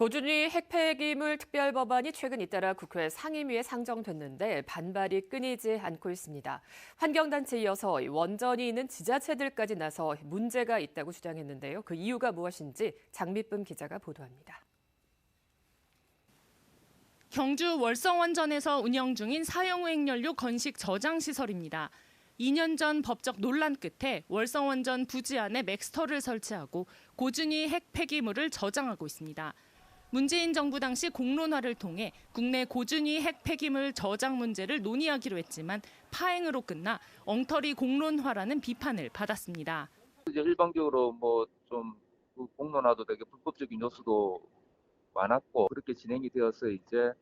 고준위 핵폐기물 특별법안이 최근 잇따라 국회 상임위에 상정됐는데 반발이 끊이지 않고 있습니다. 환경단체에 이어서 원전이 있는 지자체들까지 나서 문제가 있다고 주장했는데요. 그 이유가 무엇인지 장미쁨 기자가 보도합니다. 경주 월성원전에서 운영 중인 사용 핵연료 건식 저장 시설입니다. 2년 전 법적 논란 끝에 월성원전 부지 안에 맥스터를 설치하고 고준위 핵 폐기물을 저장하고 있습니다. 문재인 정부 당시 공론화를 통해 국내 고준위 핵 폐기물 저장 문제를 논의하기로 했지만 파행으로 끝나 엉터리 공론화라는 비판을 받았습니다. 이제 일방적으로 좀 공론화도 되게 불법적인 요소도 많았고 그렇게 진행이 되어서 이제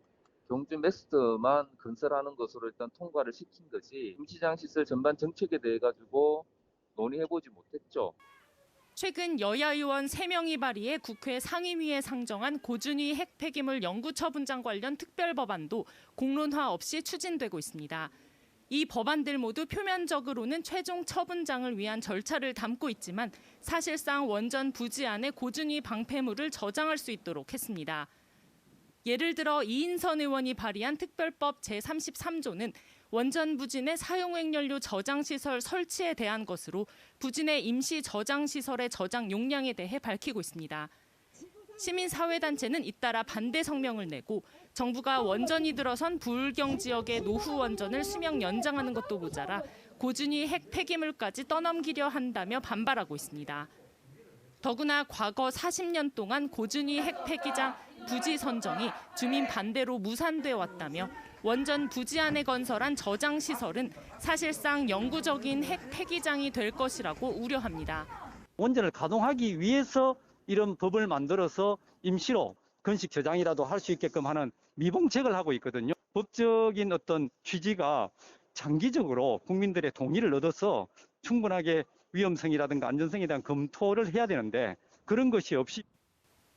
경주 맥스터만 건설하는 것으로 일단 통과를 시킨 거지 임시장 시설 전반 정책에 대해 가지고 논의해보지 못했죠. 최근 여야 의원 3명이 발의해 국회 상임위에 상정한 고준위 핵 폐기물 영구 처분장 관련 특별법안도 공론화 없이 추진되고 있습니다. 이 법안들 모두 표면적으로는 최종 처분장을 위한 절차를 담고 있지만 사실상 원전 부지 안에 고준위 방패물을 저장할 수 있도록 했습니다. 예를 들어 이인선 의원이 발의한 특별법 제33조는 원전 부지 내 사용 핵연료 저장시설 설치에 대한 것으로 부지 내 임시 저장시설의 저장 용량에 대해 밝히고 있습니다. 시민사회단체는 잇따라 반대 성명을 내고 정부가 원전이 들어선 부울경 지역의 노후 원전을 수명 연장하는 것도 모자라 고준위 핵 폐기물까지 떠넘기려 한다며 반발하고 있습니다. 더구나 과거 40년 동안 고준위 핵 폐기장 부지 선정이 주민 반대로 무산돼 왔다며 원전 부지 안에 건설한 저장 시설은 사실상 영구적인 핵 폐기장이 될 것이라고 우려합니다. 원전을 가동하기 위해서 이런 법을 만들어서 임시로 건식 저장이라도 할 수 있게끔 하는 미봉책을 하고 있거든요. 법적인 어떤 취지가 장기적으로 국민들의 동의를 얻어서 충분하게 위험성이라든가 안전성에 대한 검토를 해야 되는데 그런 것이 없이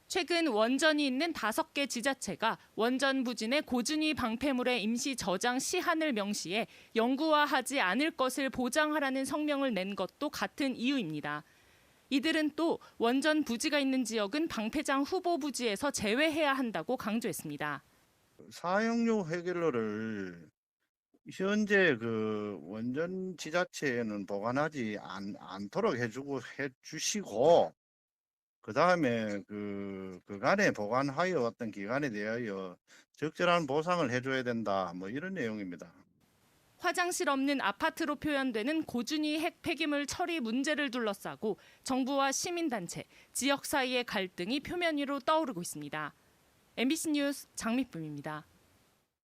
최근 원전이 있는 5개 지자체가 원전 부지 내 고준위 방패물의 임시 저장 시한을 명시해 영구화하지 않을 것을 보장하라는 성명을 낸 것도 같은 이유입니다. 이들은 또 원전 부지가 있는 지역은 방패장 후보 부지에서 제외해야 한다고 강조했습니다. 사용료 핵연료를 현재 그 원전 지자체에는 보관하지 않도록 해주시고 그다음에 그간에 보관하여 어떤 기간에 대하여 적절한 보상을 해줘야 된다. 이런 내용입니다. 화장실 없는 아파트로 표현되는 고준위 핵 폐기물 처리 문제를 둘러싸고 정부와 시민단체, 지역 사이의 갈등이 표면 위로 떠오르고 있습니다. MBC 뉴스 장미쁨입니다.